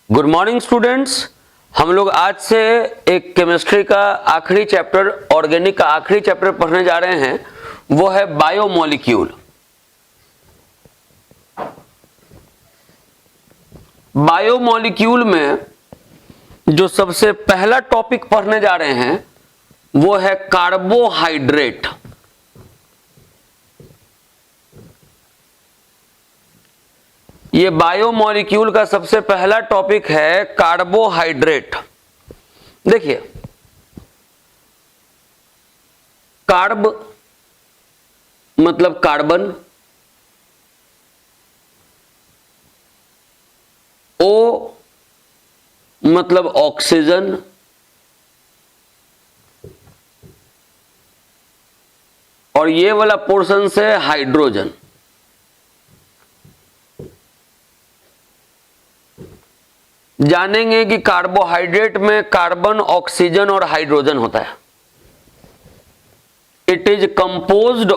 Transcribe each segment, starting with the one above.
Good morning students. हम लोग आज से एक केमिस्ट्री का आखिरी चैप्टर, ऑर्गेनिक का आखिरी चैप्टर पढ़ने जा रहे हैं, वो है बायोमोलिक्यूल। बायोमोलिक्यूल में जो सबसे पहला टॉपिक पढ़ने जा रहे हैं वो है कार्बोहाइड्रेट। ये बायोमोलिक्यूल का सबसे पहला टॉपिक है कार्बोहाइड्रेट। देखिए, कार्ब मतलब कार्बन, ओ मतलब ऑक्सीजन, और ये वाला पोर्शन से हाइड्रोजन। जानेंगे कि कार्बोहाइड्रेट में कार्बन, ऑक्सीजन और हाइड्रोजन होता है। It is composed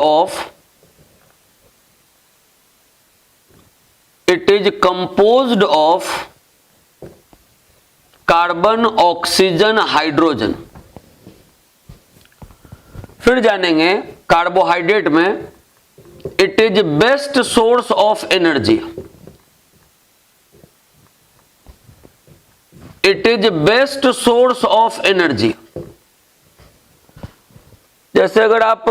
of carbon, oxygen, hydrogen. फिर जानेंगे कार्बोहाइड्रेट में it is best source of energy. It is best source of energy. जैसे अगर आप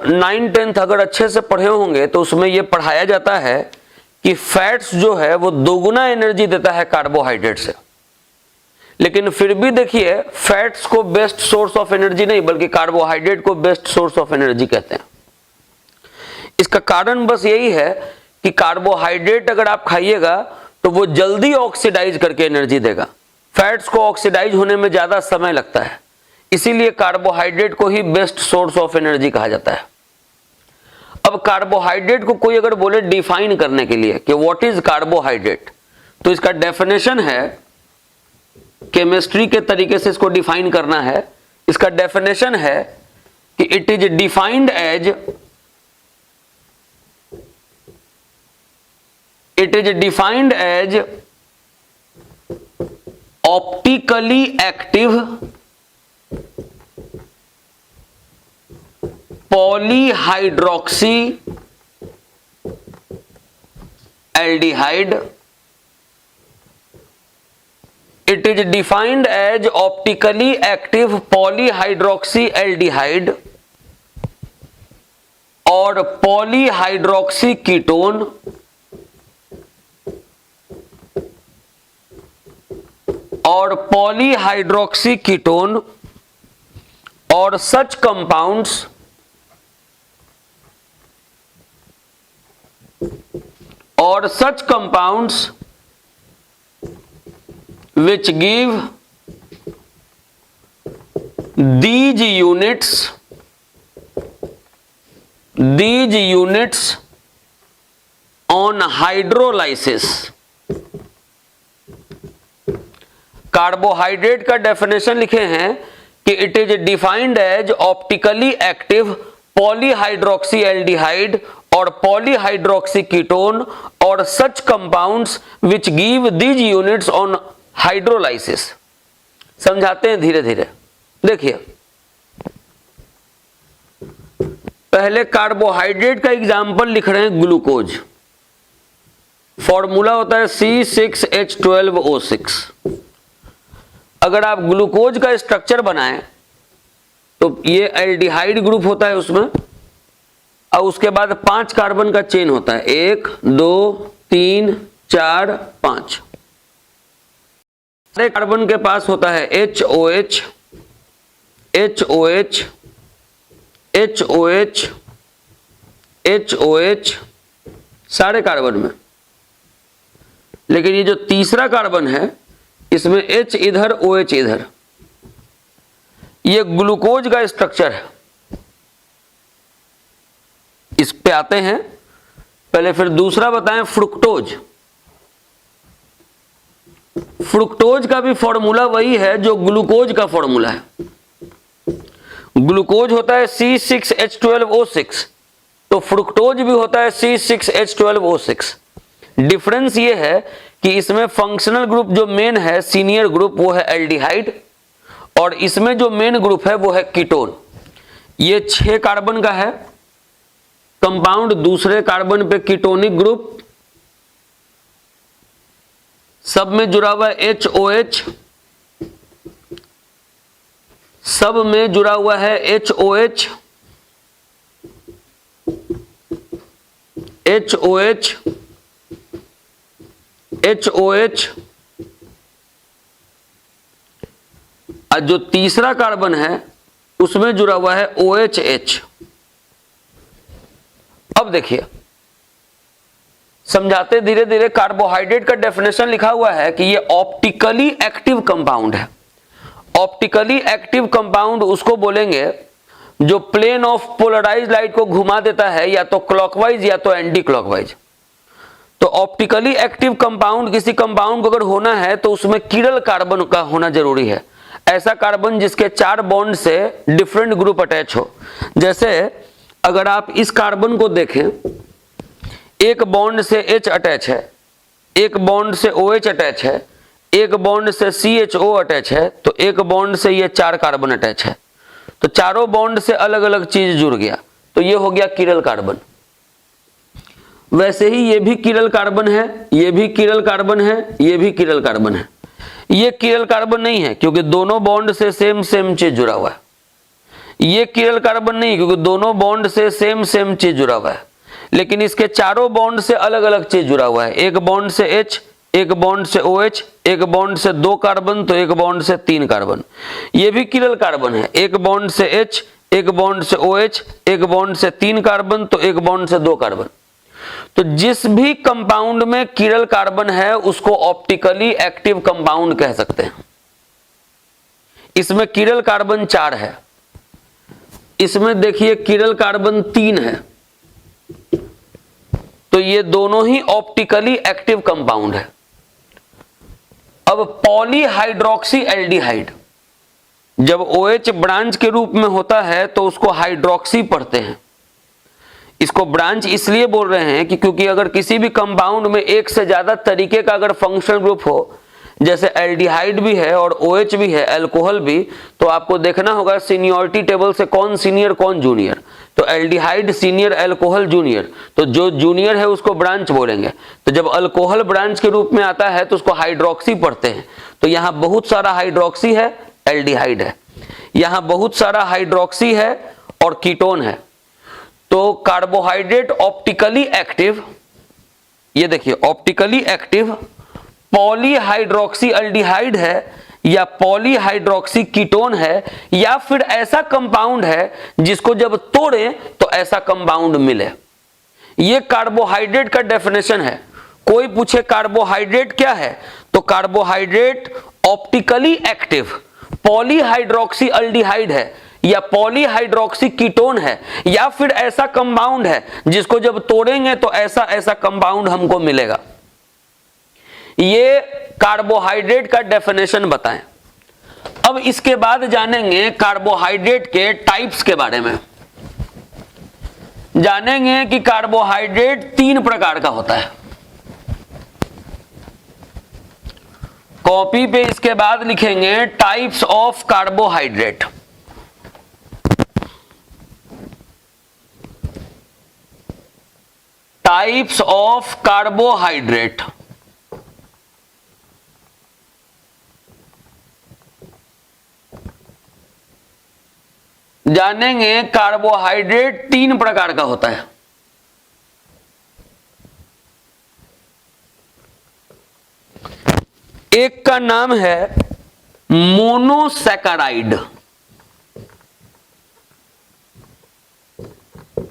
9-10 अगर अच्छे से पढ़े होंगे तो उसमें यह पढ़ाया जाता है कि फैट्स जो है वो दोगुना एनर्जी देता है कार्बोहाइड्रेट से। लेकिन फिर भी देखिए, फैट्स को बेस्ट सोर्स ऑफ एनर्जी नहीं बल्कि कार्बोहाइड्रेट को बेस्ट सोर्स ऑफ एनर्जी कहते हैं। इसका कारण बस यही है कि कार्बोहाइड्रेट अगर आप खाइएगा तो वो जल्दी ऑक्सीडाइज करके एनर्जी देगा। फैट्स को ऑक्सीडाइज होने में ज्यादा समय लगता है, इसीलिए कार्बोहाइड्रेट को ही बेस्ट सोर्स ऑफ एनर्जी कहा जाता है। अब कार्बोहाइड्रेट को कोई अगर बोले डिफाइन करने के लिए कि व्हाट इज कार्बोहाइड्रेट, तो इसका डेफिनेशन है, केमिस्ट्री के तरीके से इसको डिफाइन करना है। इसका डेफिनेशन है कि it is defined as optically active polyhydroxy aldehyde. It is defined as optically active polyhydroxy aldehyde और पॉलीहाइड्रोक्सी कीटोन और such compounds which give these units on hydrolysis। Carbohydrate का डेफिनेशन लिखे हैं कि it is defined as optically active polyhydroxy aldehyde और polyhydroxy ketone और such compounds which give these units on hydrolysis. समझाते हैं धीरे धीरे। देखिए, पहले कार्बोहाइड्रेट का एग्जाम्पल लिख रहे हैं, ग्लूकोज। फॉर्मूला होता है C6H12O6। अगर आप ग्लूकोज का स्ट्रक्चर बनाएं तो ये एल्डिहाइड ग्रुप होता है उसमें, और उसके बाद 5 कार्बन का चेन होता है, 1 2 3 4 5। सारे कार्बन के पास होता है HOH HOH HOH HOH सारे कार्बन में। लेकिन ये जो तीसरा कार्बन है इसमें H इधर OH इधर, ये ग्लूकोज का स्ट्रक्चर है। इस पे आते हैं पहले, फिर दूसरा बताएं फ्रुक्टोज। फ्रुक्टोज का भी फॉर्मूला वही है जो ग्लूकोज का फॉर्मूला है। ग्लूकोज होता है C6H12O6, तो फ्रुक्टोज भी होता है C6H12O6। डिफरेंस ये है कि इसमें फंक्शनल ग्रुप जो मेन है, सीनियर ग्रुप, वो है एल्डिहाइड, और इसमें जो मेन ग्रुप है वो है कीटोन। ये 6 कार्बन का है कंपाउंड, दूसरे कार्बन पे कीटोनिक ग्रुप, सब में जुड़ा हुआ है HOH, सब में जुड़ा हुआ है HOH, HOH, HOH, और जो तीसरा कार्बन है उसमें जुड़ा हुआ है OHH। अब देखिए, समझाते धीरे धीरे। कार्बोहाइड्रेट का डेफिनेशन लिखा हुआ है कि ये ऑप्टिकली एक्टिव कंपाउंड है। ऑप्टिकली एक्टिव कंपाउंड उसको बोलेंगे जो प्लेन ऑफ पोलराइज लाइट को घुमा देता है, या तो क्लॉकवाइज या तो एंटी क्लॉकवाइज। तो ऑप्टिकली एक्टिव कंपाउंड, किसी कंपाउंड को अगर होना है तो उसमें किरल कार्बन का होना जरूरी है। ऐसा कार्बन जिसके 4 बॉन्ड से डिफरेंट ग्रुप अटैच हो। जैसे अगर आप इस कार्बन को देखें, एक बॉन्ड से H अटैच है, एक बॉन्ड से OH अटैच है, एक बॉन्ड से CHO अटैच है, तो एक बॉन्ड से ये 4 कार्बन अटैच है। तो चारों बॉन्ड से अलग अलग चीज जुड़ गया, तो ये हो गया किरल कार्बन। वैसे ही ये भी किरल कार्बन है, ये भी किरल कार्बन है, ये भी किरल कार्बन है। ये किरल कार्बन नहीं है क्योंकि दोनों बॉन्ड से सेम चीज जुड़ा हुआ है। ये किरल कार्बन नहीं क्योंकि दोनों बॉन्ड से सेम चीज जुड़ा हुआ है। लेकिन इसके चारों बॉन्ड से अलग अलग चीज जुड़ा हुआ है। एक बॉन्ड से H, एक बॉन्ड से OH, एक बॉन्ड से 2 कार्बन, तो एक बॉन्ड से 3 कार्बन। ये भी किरल कार्बन है। एक बॉन्ड से H, एक बॉन्ड से OH, एक बॉन्ड से 3 कार्बन, तो एक बॉन्ड से 2 कार्बन। तो जिस भी कंपाउंड में किरल कार्बन है उसको ऑप्टिकली एक्टिव कंपाउंड कह सकते हैं। इसमें किरल कार्बन 4 है, इसमें देखिए किरल कार्बन 3 है, तो ये दोनों ही ऑप्टिकली एक्टिव कंपाउंड है। अब पॉलीहाइड्रोक्सी एल्डिहाइड, जब OH ब्रांच के रूप में होता है तो उसको हाइड्रोक्सी पढ़ते हैं। इसको ब्रांच इसलिए बोल रहे हैं कि क्योंकि अगर किसी भी कंपाउंड में एक से ज्यादा तरीके का अगर फंक्शनल ग्रुप हो, जैसे एल्डिहाइड भी है और OH भी है, अल्कोहल भी, तो आपको देखना होगा सीनियरिटी टेबल से कौन सीनियर कौन जूनियर। तो एल्डिहाइड सीनियर, अल्कोहल जूनियर, तो जो जूनियर है उसको ब्रांच बोलेंगे। तो जब अल्कोहल ब्रांच के रूप में आता है तो उसको हाइड्रोक्सी पढ़ते हैं। तो यहां बहुत सारा हाइड्रोक्सी है, एल्डिहाइड है, यहां बहुत सारा हाइड्रोक्सी है और कीटोन है। तो कार्बोहाइड्रेट ऑप्टिकली एक्टिव, ये देखिए ऑप्टिकली एक्टिव पॉलीहाइड्रोक्सी एल्डिहाइड है, या पॉलीहाइड्रोक्सी कीटोन है, या फिर ऐसा कंपाउंड है जिसको जब तोड़े तो ऐसा कंपाउंड मिले। ये कार्बोहाइड्रेट का डेफिनेशन है। कोई पूछे कार्बोहाइड्रेट क्या है, तो carbohydrate optically active polyhydroxy aldehyde है, या पॉलीहाइड्रोक्सी कीटोन है, या फिर ऐसा कंपाउंड है जिसको जब तोड़ेंगे तो ऐसा ऐसा कंपाउंड हमको मिलेगा। ये कार्बोहाइड्रेट का डेफिनेशन बताएं। अब इसके बाद जानेंगे कार्बोहाइड्रेट के टाइप्स के बारे में। जानेंगे कि कार्बोहाइड्रेट 3 प्रकार का होता है। कॉपी पे इसके बाद लिखेंगे types of carbohydrate. Types of carbohydrate. जानेंगे कार्बोहाइड्रेट 3 प्रकार का होता है। एक का नाम है मोनोसैकेराइड,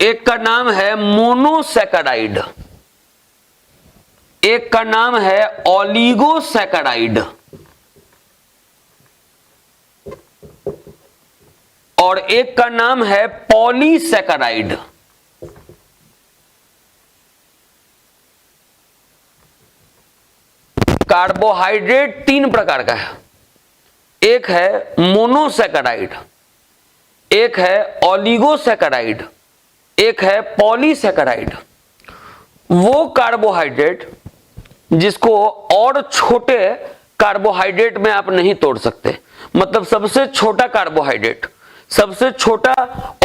एक का नाम है मोनोसैकेराइड, एक का नाम है ओलिगोसैकेराइड, और एक का नाम है पॉलीसैकेराइड। कार्बोहाइड्रेट 3 प्रकार का है। एक है मोनोसैकेराइड, एक है ओलिगोसैकेराइड, एक है पॉलीसैकेराइड। वो कार्बोहाइड्रेट जिसको और छोटे कार्बोहाइड्रेट में आप नहीं तोड़ सकते। मतलब सबसे छोटा कार्बोहाइड्रेट, सबसे छोटा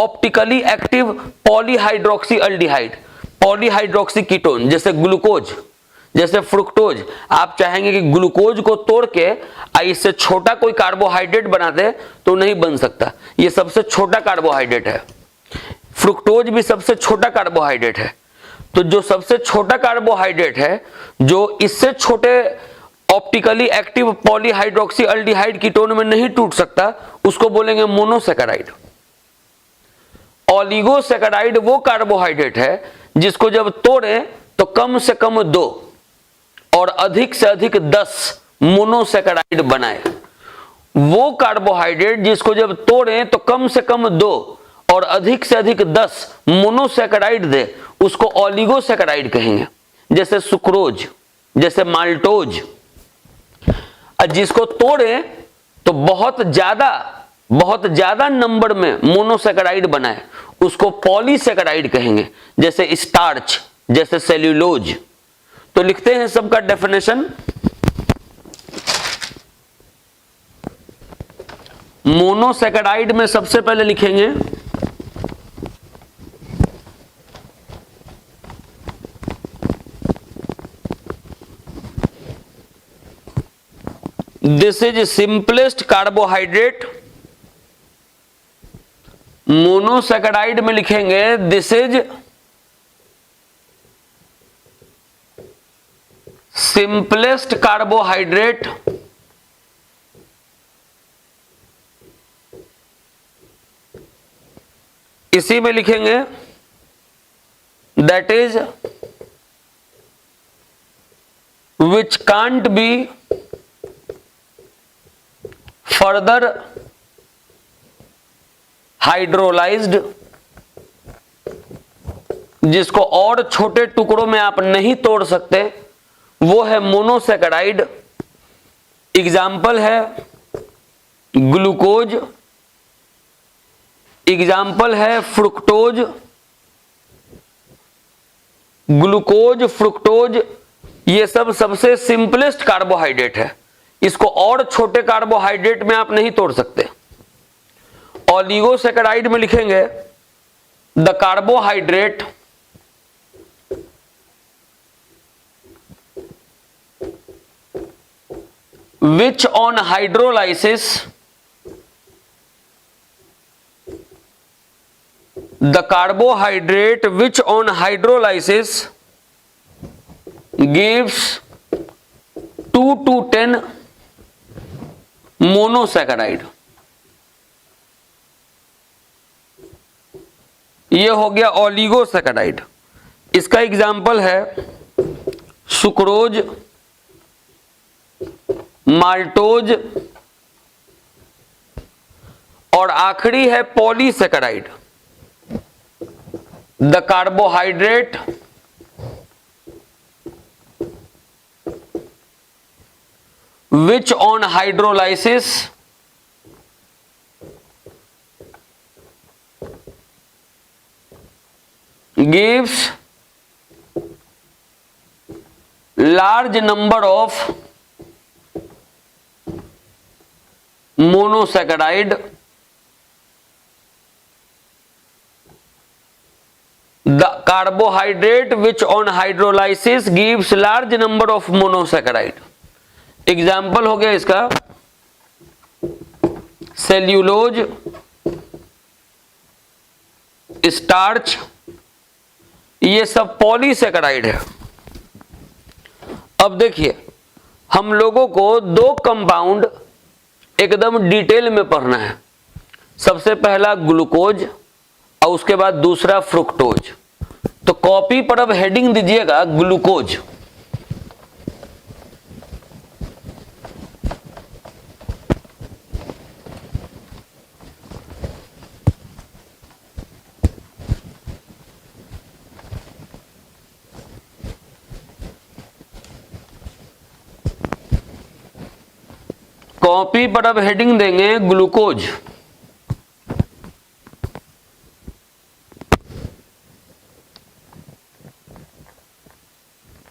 optically active polyhydroxy aldehyde, polyhydroxy ketone, जैसे ग्लूकोज, जैसे फ्रुक्टोज। आप चाहेंगे कि ग्लूकोज को तोड़ के इससे छोटा कोई कार्बोहाइड्रेट बना दे तो नहीं बन सकता। ये सबसे छोटा कार्बोहाइड्रेट है। फ्रुक्टोज भी सबसे छोटा कार्बोहाइड्रेट है। तो जो सबसे छोटा कार्बोहाइड्रेट है, जो इससे छोटे optically active polyhydroxy aldehyde ketone में नहीं टूट सकता, उसको बोलेंगे मोनोसैकेराइड। ओलिगोसैकेराइड वो कार्बोहाइड्रेट है जिसको जब तोड़े तो कम से कम 2 और अधिक से अधिक 10 मोनोसैकेराइड बनाए। वो कार्बोहाइड्रेट जिसको जब तोड़े तो कम से कम 2 और अधिक से अधिक 10 मोनोसैकेराइड दे, उसको ओलिगोसैकेराइड कहेंगे। जैसे सुक्रोज, जैसे माल्टोज। जिसको तोड़े तो बहुत ज्यादा नंबर में मोनोसैकेराइड बनाए, उसको पॉलीसैकेराइड कहेंगे। जैसे स्टार्च, जैसे सेल्यूलोज। तो लिखते हैं सबका डेफिनेशन। मोनोसैकेराइड में सबसे पहले लिखेंगे this is simplest carbohydrate. Monosaccharide में लिखेंगे दिस इज सिंपलेस्ट कार्बोहाइड्रेट। इसी में लिखेंगे that is which can't be further hydrolysed, जिसको और छोटे टुकड़ों में आप नहीं तोड़ सकते, वो है मोनोसैकेराइड। एग्जाम्पल है ग्लूकोज, एग्जाम्पल है फ्रुक्टोज। ग्लूकोज, फ्रुक्टोज ये सब सबसे सिंपलेस्ट कार्बोहाइड्रेट है। इसको और छोटे कार्बोहाइड्रेट में आप नहीं तोड़ सकते। ओलिगोसैकेराइड में लिखेंगे the carbohydrate which on hydrolysis the carbohydrate which on hydrolysis gives 2 to 10 monosaccharide। ये हो गया ओलिगोसैकेराइड। इसका एग्जाम्पल है सुक्रोज, माल्टोज और आखिरी है polysaccharide. The carbohydrate which on hydrolysis gives large number of monosaccharide। The carbohydrate which on hydrolysis gives large number of monosaccharide। Example हो गया इसका सेल्यूलोज, स्टार्च, ये सब पॉलीसैकेराइड है। अब देखिए, हम लोगों को 2 कंपाउंड एकदम डिटेल में पढ़ना है। सबसे पहला ग्लूकोज और उसके बाद दूसरा फ्रुक्टोज। तो कॉपी पर अब हेडिंग दीजिएगा ग्लूकोज। कॉपी पर अब हेडिंग देंगे ग्लूकोज।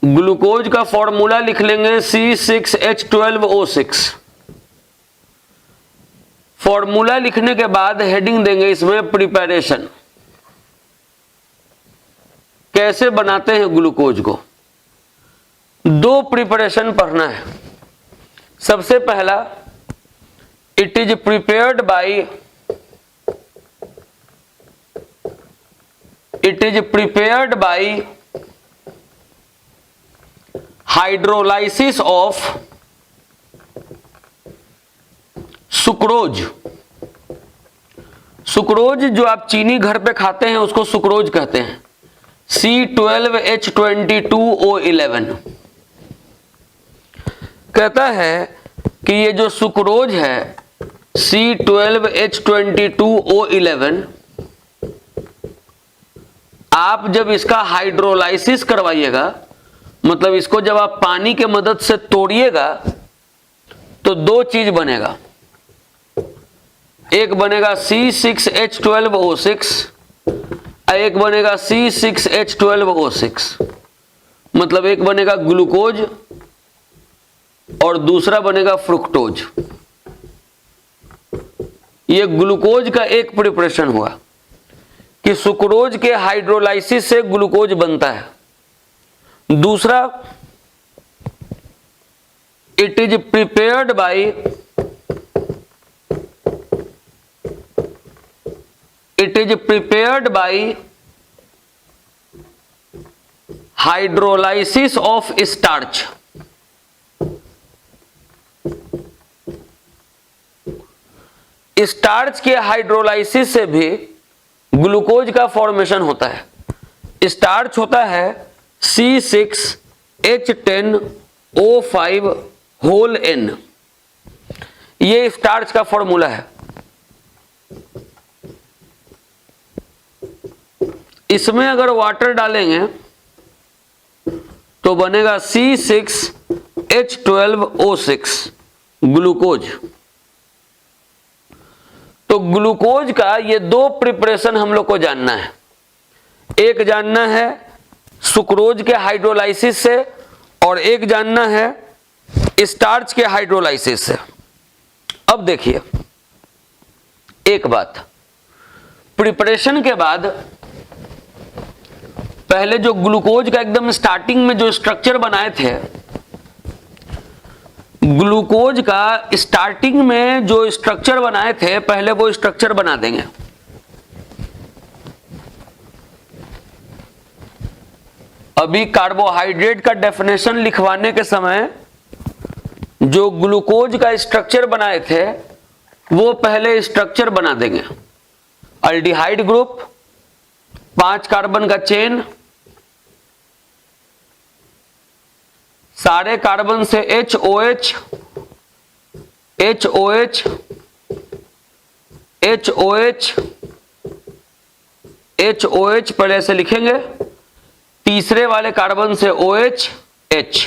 ग्लूकोज का फॉर्मूला लिख लेंगे C6H12O6। फॉर्मूला लिखने के बाद हेडिंग देंगे इसमें प्रिपरेशन। कैसे बनाते हैं ग्लूकोज को, दो प्रिपरेशन पढ़ना है। सबसे पहला, it is prepared by hydrolysis of sucrose. Sucrose जो आप चीनी घर पे खाते हैं उसको सुक्रोज कहते हैं, C12H22O11। कहता है कि ये जो सुक्रोज है C12H22O11, आप जब इसका हाइड्रोलाइसिस करवाइएगा, मतलब इसको जब आप पानी के मदद से तोड़िएगा तो दो चीज बनेगा। एक बनेगा C6H12O6, एक बनेगा C6H12O6। मतलब एक बनेगा ग्लूकोज और दूसरा बनेगा फ्रुक्टोज। ये ग्लूकोज का एक प्रिपरेशन हुआ कि सुक्रोज के हाइड्रोलाइसिस से ग्लूकोज बनता है। दूसरा, it is prepared by hydrolysis of starch. Starch के हाइड्रोलाइसिस से भी ग्लूकोज का फॉर्मेशन होता है। स्टार्च होता है C6H10O5N। ये स्टार्च का फॉर्मूला है। इसमें अगर वाटर डालेंगे तो बनेगा C6H12O6 ग्लूकोज। तो ग्लूकोज का ये दो प्रिपरेशन हम लोग को जानना है। एक जानना है सुक्रोज के हाइड्रोलाइसिस से और एक जानना है स्टार्च के हाइड्रोलाइसिस से। अब देखिए एक बात, प्रिपरेशन के बाद पहले जो ग्लूकोज का एकदम स्टार्टिंग में जो स्ट्रक्चर बनाए थे, ग्लूकोज का स्टार्टिंग में जो स्ट्रक्चर बनाए थे पहले वो स्ट्रक्चर बना देंगे। अभी कार्बोहाइड्रेट का डेफिनेशन लिखवाने के समय जो ग्लूकोज का स्ट्रक्चर बनाए थे वो पहले स्ट्रक्चर बना देंगे। अल्डिहाइड ग्रुप, 5 कार्बन का चेन, सारे कार्बन से HOH HOH HOH HOH पहले ऐसे लिखेंगे, तीसरे वाले कार्बन से OH H।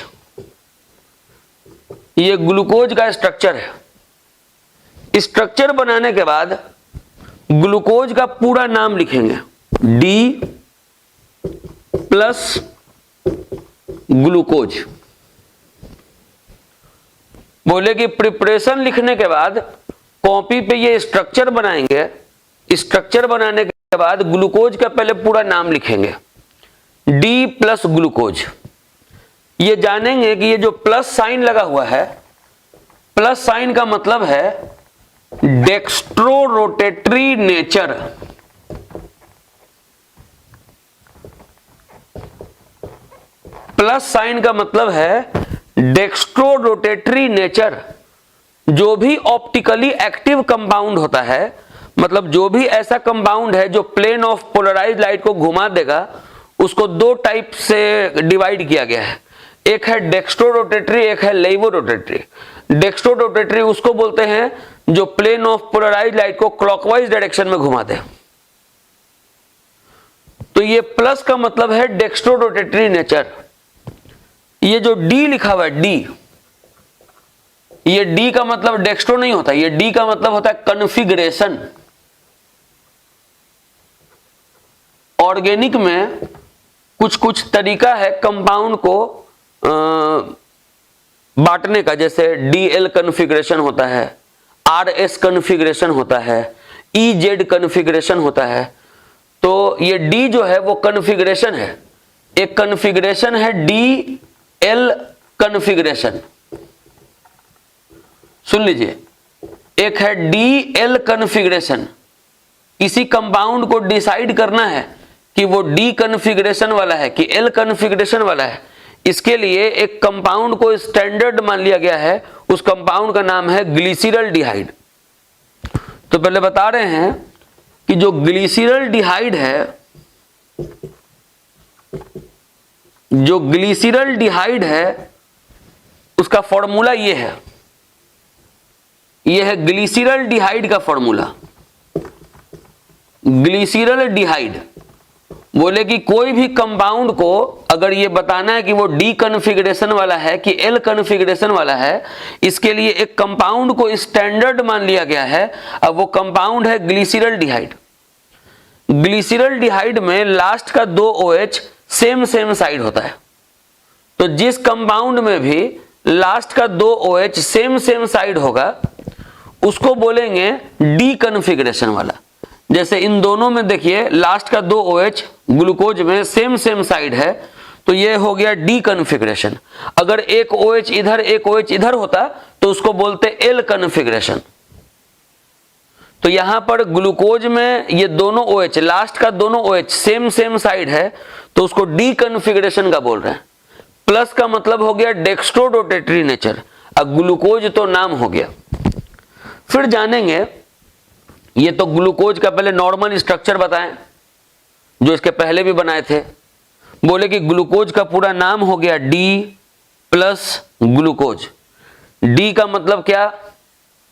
ये ग्लूकोज का स्ट्रक्चर है। स्ट्रक्चर बनाने के बाद ग्लूकोज का पूरा नाम लिखेंगे, D प्लस ग्लूकोज। बोले कि प्रिपरेशन लिखने के बाद कॉपी पे ये स्ट्रक्चर बनाएंगे। स्ट्रक्चर बनाने के बाद ग्लूकोज का पहले पूरा नाम लिखेंगे, D प्लस ग्लूकोज। ये जानेंगे कि ये जो प्लस साइन लगा हुआ है, प्लस साइन का मतलब है dextro rotatory nature. Plus sign का मतलब है डेक्स्ट्रो रोटेटरी नेचर। जो भी ऑप्टिकली एक्टिव कंपाउंड होता है, मतलब जो भी ऐसा कंपाउंड है जो प्लेन ऑफ पोलराइज्ड लाइट को घुमा देगा, उसको दो टाइप से डिवाइड किया गया है। एक है डेक्स्ट्रो रोटेटरी, एक है लेवो रोटेटरी। डेक्स्ट्रो रोटेटरी उसको बोलते हैं जो प्लेन ऑफ पोलराइज्ड लाइट को क्लॉकवाइज डायरेक्शन में घुमा दे। तो ये प्लस का मतलब है डेक्स्ट्रो रोटेटरी नेचर। ये जो D लिखा हुआ है D, ये D का मतलब डेक्स्ट्रो नहीं होता, ये D का मतलब होता है कॉन्फ़िगरेशन। ऑर्गेनिक में कुछ कुछ तरीका है कंपाउंड को बांटने का, जैसे DL कन्फिग्रेशन होता है, RS कन्फिग्रेशन होता है, EZ कन्फिग्रेशन होता है। तो ये D जो है वो कन्फिग्रेशन है, एक कन्फिग्रेशन है DL कन्फिग्रेशन, सुन लीजिए, एक है DL कन्फिग्रेशन। किसी कंपाउंड को डिसाइड करना है कि वो D कन्फिग्रेशन वाला है कि L कन्फिग्रेशन वाला है, इसके लिए एक कंपाउंड को स्टैंडर्ड मान लिया गया है, उस कंपाउंड का नाम है ग्लिसरॉल्डिहाइड। तो पहले बता रहे हैं कि जो ग्लिसरॉल्डिहाइड है, जो ग्लिसरॉल्डिहाइड है उसका फॉर्मूला ये है, ये है ग्लिसरॉल्डिहाइड का फॉर्मूला। ग्लिसरॉल्डिहाइड बोले कि कोई भी कंपाउंड को अगर ये बताना है कि वो D कन्फिग्रेशन वाला है कि L कन्फिग्रेशन वाला है, इसके लिए एक कंपाउंड को स्टैंडर्ड मान लिया गया है। अब वो कंपाउंड है ग्लिसरॉल्डिहाइड। ग्लिसरॉल्डिहाइड में लास्ट का 2 OH सेम साइड होता है। तो जिस कंपाउंड में भी लास्ट का 2 OH सेम साइड होगा उसको बोलेंगे D कन्फिग्रेशन वाला। जैसे इन दोनों में देखिए लास्ट का 2 OH ग्लूकोज में सेम साइड है, तो ये हो गया D कन्फिग्रेशन। अगर एक OH इधर एक OH इधर होता तो उसको बोलते L कन्फिग्रेशन। तो यहां पर ग्लूकोज में ये दोनों OH, लास्ट का दोनों OH सेम साइड है, तो उसको D कन्फिग्रेशन का बोल रहे हैं। प्लस का मतलब हो गया डेक्स्ट्रो रोटेटरी नेचर, अब ग्लूकोज तो नाम हो गया। फिर जानेंगे, ये तो ग्लूकोज का पहले नॉर्मल स्ट्रक्चर बताएं जो इसके पहले भी बनाए थे। बोले कि ग्लूकोज का पूरा नाम हो गया D प्लस ग्लूकोज। D का मतलब क्या,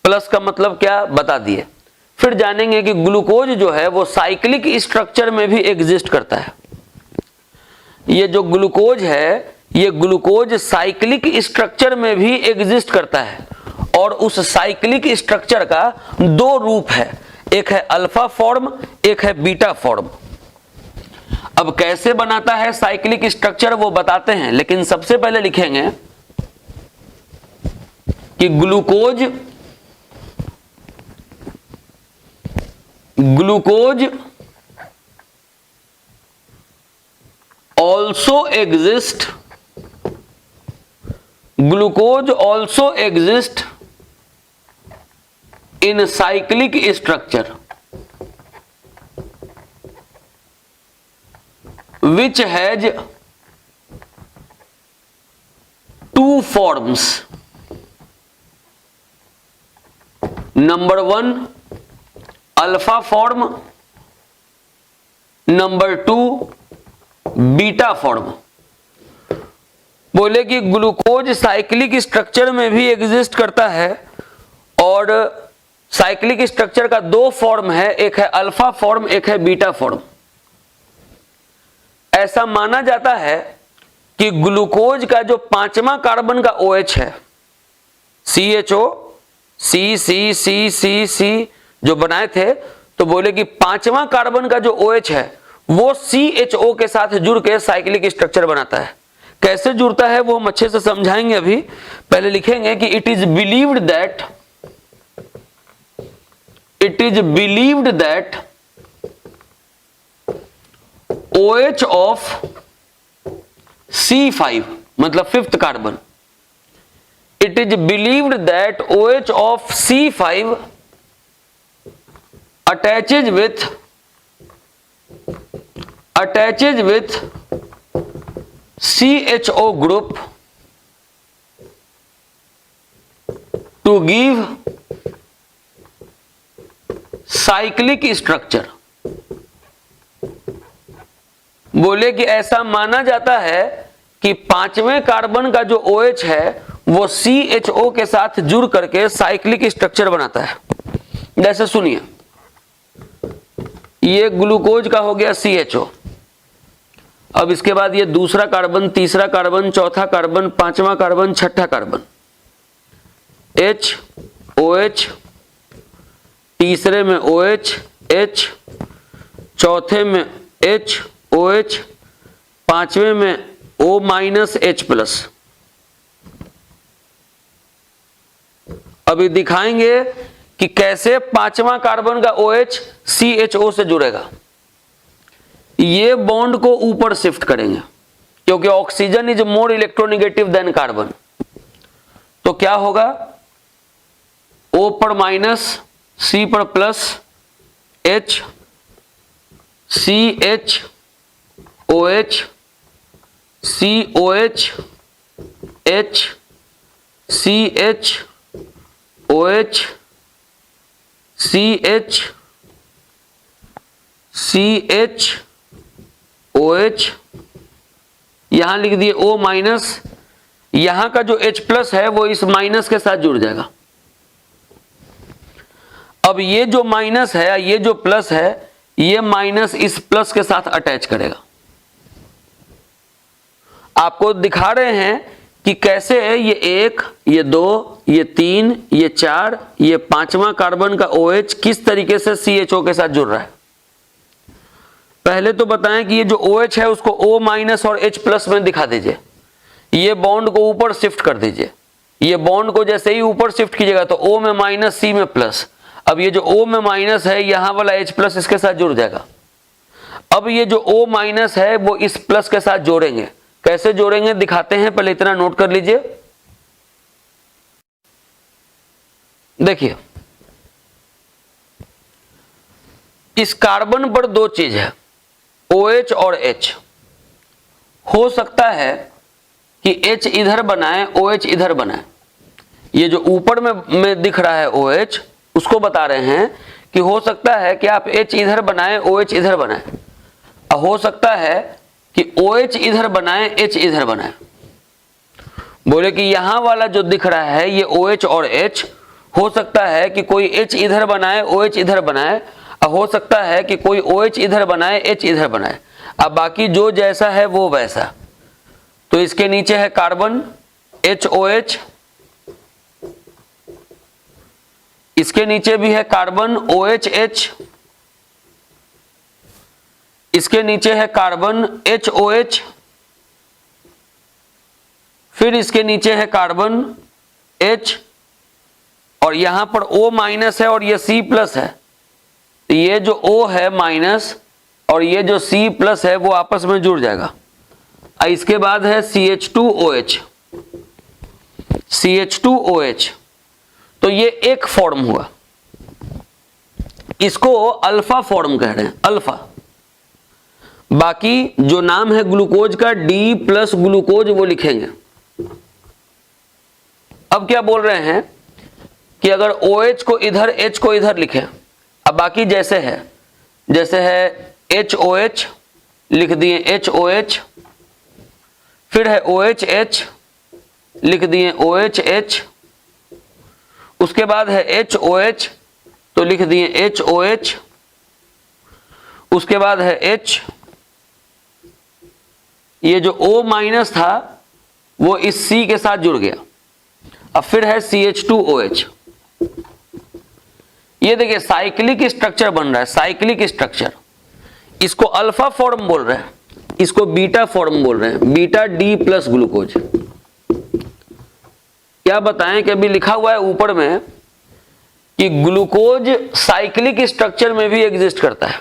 प्लस का मतलब क्या, बता दिए। फिर जानेंगे कि ग्लूकोज जो है वो साइक्लिक स्ट्रक्चर में भी एग्जिस्ट करता है। ये जो ग्लूकोज है, ये ग्लूकोज साइक्लिक स्ट्रक्चर में भी एग्जिस्ट करता है, और उस साइक्लिक स्ट्रक्चर का 2 रूप है, एक है अल्फा फॉर्म, एक है बीटा फॉर्म। अब कैसे बनाता है साइक्लिक स्ट्रक्चर वो बताते हैं, लेकिन सबसे पहले लिखेंगे कि glucose also exist in cyclic structure which has 2 forms. Number 1 alpha form, number 2 beta form. बोले कि ग्लूकोज साइक्लिक स्ट्रक्चर में भी एग्जिस्ट करता है, और साइक्लिक स्ट्रक्चर का 2 फॉर्म है, एक है अल्फा फॉर्म, एक है बीटा फॉर्म। ऐसा माना जाता है कि ग्लूकोज का जो 5वां कार्बन का OH है, CHO C जो बनाए थे, तो बोले कि 5वां कार्बन का जो OH है वो CHO के साथ जुड़ के साइक्लिक स्ट्रक्चर बनाता है। कैसे जुड़ता है वो हम अच्छे से समझाएंगे। अभी पहले लिखेंगे कि it is believed that OH of C5 मतलब 5th carbon, it is believed that OH of C5 attaches with CHO group to give cyclic structure। बोले कि ऐसा माना जाता है कि 5वें कार्बन का जो OH है वो CHO के साथ जुड़ करके साइक्लिक स्ट्रक्चर बनाता है। जैसे सुनिए, ये ग्लूकोज का हो गया CHO, अब इसके बाद ये दूसरा कार्बन, तीसरा कार्बन, चौथा कार्बन, 5वां कार्बन, 6ठा कार्बन, H OH, तीसरे में OH H, चौथे में H OH, 5वें में O- H+, अभी दिखाएंगे कि कैसे पांचवा कार्बन का OH CHO से जुड़ेगा। ये बॉन्ड को ऊपर शिफ्ट करेंगे क्योंकि oxygen is more electronegative than carbon. तो क्या होगा, O पर माइनस, C पर plus, H CH OH COH H CH OH CH CH OH, यहां लिख दिए O माइनस, यहां का जो H प्लस है वो इस माइनस के साथ जुड़ जाएगा। अब ये जो माइनस है, ये जो प्लस है, ये माइनस इस प्लस के साथ अटैच करेगा। आपको दिखा रहे हैं कि कैसे है, ये 1, ये 2, ये 3, ये 4, ये पांचवा कार्बन का OH किस तरीके से CHO के साथ जुड़ रहा है। पहले तो बताएं कि ये जो OH है उसको O माइनस और H प्लस में दिखा दीजिए। ये बॉन्ड को ऊपर शिफ्ट कर दीजिए। ये बॉन्ड को जैसे ही ऊपर शिफ्ट कीजिएगा तो O में माइनस, C में प्लस। अब ये जो O में माइनस है, यहां वाला H प्लस इसके साथ जुड़ जाएगा। अब ये जो O माइनस है वो इस प्लस के साथ जोड़ेंगे। कैसे जोड़ेंगे दिखाते हैं, पहले इतना नोट कर लीजिए। देखिए, इस कार्बन पर दो चीज है, OH और H। हो सकता है कि H इधर बनाए, OH इधर बनाए। ये जो ऊपर में दिख रहा है OH, उसको बता रहे हैं कि हो सकता है कि आप H इधर बनाए, OH इधर बनाए। हो सकता है कि OH इधर बनाए, H इधर बनाए। बोले कि यहां वाला जो दिख रहा है ये OH और H, हो सकता है कि कोई H इधर बनाए, OH इधर बनाए। हो सकता है कि कोई OH इधर बनाए, H इधर बनाए। अब बाकी जो जैसा है वो वैसा। तो इसके नीचे है कार्बन HOH, इसके नीचे भी है कार्बन OHH, इसके नीचे है कार्बन HOH, फिर इसके नीचे है कार्बन H, और यहां पर O माइनस है और ये C प्लस है। तो ये जो O है माइनस और ये जो C प्लस है वो आपस में जुड़ जाएगा। इसके बाद है CH2OH, CH2OH। तो ये एक फॉर्म हुआ, इसको अल्फा फॉर्म कह रहे हैं, अल्फा। बाकी जो नाम है ग्लूकोज का, D प्लस ग्लूकोज, वो लिखेंगे। अब क्या बोल रहे हैं कि अगर OH को इधर, H को इधर लिखें। अब बाकी जैसे है HOH लिख दिए, HOH, फिर है OHH लिख दिए, OHH, उसके बाद है HOH तो लिख दिए HOH, उसके बाद है H, ये जो O माइनस था वो इस C के साथ जुड़ गया। अब फिर है CH2OH। ये देखिए साइक्लिक स्ट्रक्चर बन रहा है, साइक्लिक स्ट्रक्चर। इसको अल्फा फॉर्म बोल रहे हैं, इसको बीटा फॉर्म बोल रहे हैं, बीटा D प्लस ग्लूकोज। क्या बताएं कि अभी लिखा हुआ है ऊपर में कि ग्लूकोज साइक्लिक स्ट्रक्चर में भी एग्जिस्ट करता है,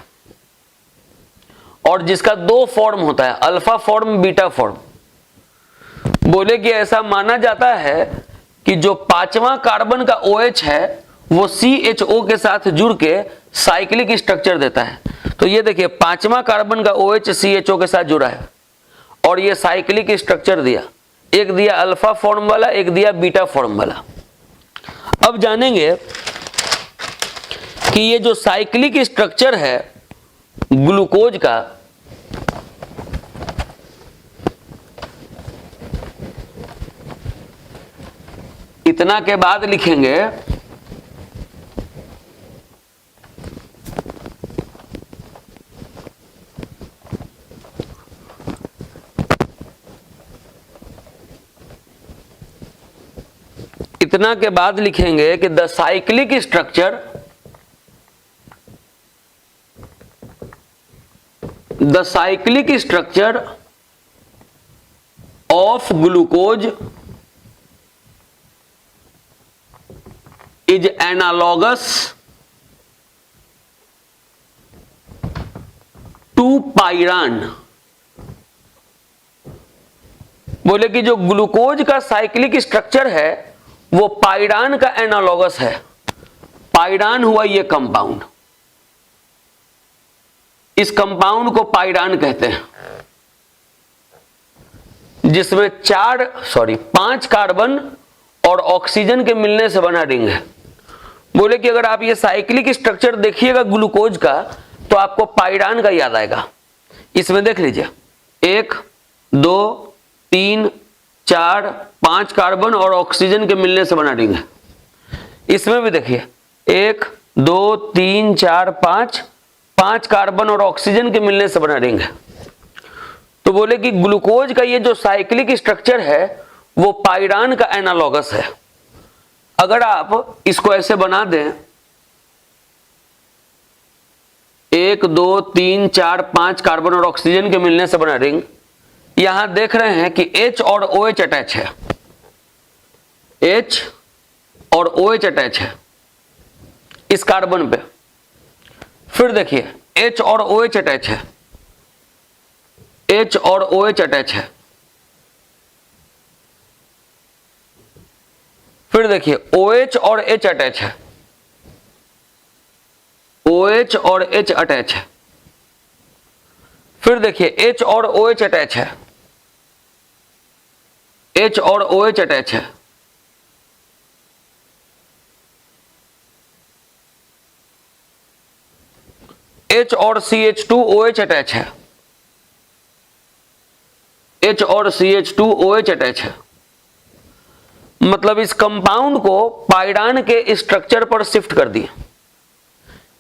और जिसका दो फॉर्म होता है, अल्फा फॉर्म, बीटा फॉर्म। बोले कि ऐसा माना जाता है कि जो पांचवा कार्बन का OH है वो CHO के साथ जुड़ के साइक्लिक स्ट्रक्चर देता है। तो ये देखिए पांचवा कार्बन का OH CHO के साथ जुड़ा है और ये साइक्लिक स्ट्रक्चर दिया, एक दिया अल्फा फॉर्म वाला, एक दिया बीटा फॉर्म वाला। अब जानेंगे कि ये जो साइक्लिक स्ट्रक्चर है ग्लूकोज का, इतना के बाद लिखेंगे इतना के बाद लिखेंगे कि the cyclic structure of glucose is analogous to pyran. बोले कि जो ग्लूकोज का साइक्लिक स्ट्रक्चर है वो पाइरान का एनालॉगस है। पाइरान हुआ ये कंपाउंड, इस कंपाउंड को पाइरान कहते हैं, जिसमें 5 कार्बन और ऑक्सीजन के मिलने से बना रिंग है। बोले कि अगर आप ये साइक्लिक स्ट्रक्चर देखिएगा ग्लूकोज का तो आपको पाइरान का याद आएगा। इसमें देख लीजिए 1 2 3 4 5 कार्बन और ऑक्सीजन के मिलने से बना रिंग है। इसमें भी देखिए 1 2 3 4 5 कार्बन और ऑक्सीजन के मिलने से बना रिंग है। तो बोले कि ग्लूकोज का ये जो साइक्लिक स्ट्रक्चर है वो पाइरान का एनालॉगस है। अगर आप इसको ऐसे बना दें 1 2 3 4 5 कार्बन और ऑक्सीजन के मिलने से बना रिंग, यहां देख रहे हैं कि H और OH अटैच है, H और OH अटैच है इस कार्बन पे। फिर देखिए H और OH अटैच है, H और OH अटैच है। फिर देखिए OH और H अटैच है, OH और H अटैच है। फिर देखिए H और OH अटैच है, H और OH अटैच है। H और CH2OH अटैच है, H और CH2OH अटैच है। मतलब इस कंपाउंड को पाइरान के स्ट्रक्चर पर शिफ्ट कर दिए।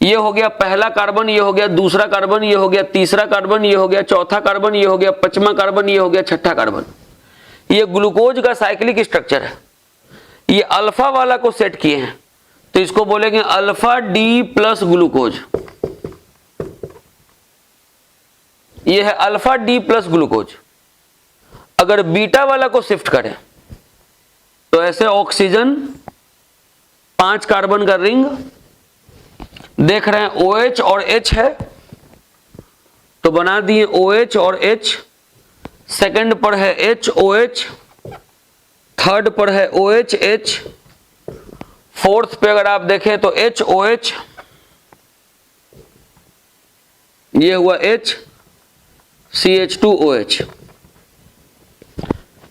ये हो गया पहला कार्बन, ये हो गया दूसरा कार्बन, ये हो गया तीसरा कार्बन, ये हो गया चौथा कार्बन, ये हो गया पांचवा कार्बन, ये हो गया छठा कार्बन। ये ग्लूकोज का साइक्लिक स्ट्रक्चर है। ये अल्फा वाला को सेट किए हैं तो इसको बोलेंगे अल्फा डी प्लस ग्लूकोज। ये है अल्फा डी प्लस ग्लूकोज। अगर बीटा वाला को शिफ्ट करें तो ऐसे ऑक्सीजन 5 कार्बन का रिंग देख रहे हैं, OH और H है तो बना दिए OH और H। सेकंड पर है HOH, थर्ड पर है OH-H, फोर्थ पे अगर आप देखें तो HOH, ये हुआ H, CH2OH।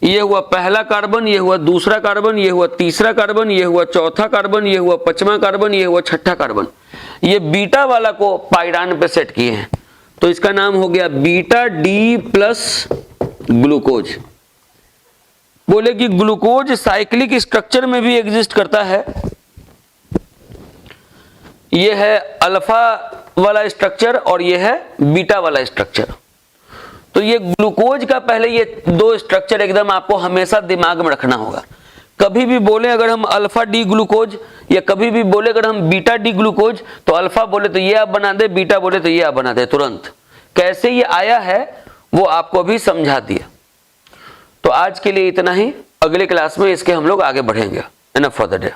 ये हुआ पहला कार्बन, ये हुआ दूसरा कार्बन, ये हुआ तीसरा कार्बन, ये हुआ चौथा कार्बन, ये हुआ पांचवा कार्बन, ये हुआ छठा कार्बन। ये बीटा वाला को पाइरान पे सेट किए हैं तो इसका नाम हो गया बीटा डी प्लस ग्लूकोज। बोले कि ग्लूकोज साइक्लिक स्ट्रक्चर में भी एग्जिस्ट करता है। ये है अल्फा वाला स्ट्रक्चर और ये है बीटा वाला स्ट्रक्चर। तो ये ग्लूकोज का पहले ये 2 स्ट्रक्चर एकदम आपको हमेशा दिमाग में रखना होगा। कभी भी बोले अगर हम अल्फा डी ग्लूकोज या कभी भी बोले अगर हम बीटा डी ग्लूकोज तो अल्फा बोले तो ये आप बना दे, बीटा बोले तो ये आप बना दे। तुरंत कैसे ये आया है वो आपको भी समझा दिया। तो आज के लिए इतना ही, अगले क्लास में इसके हम लोग आगे बढ़ेंगे। Enough for the day.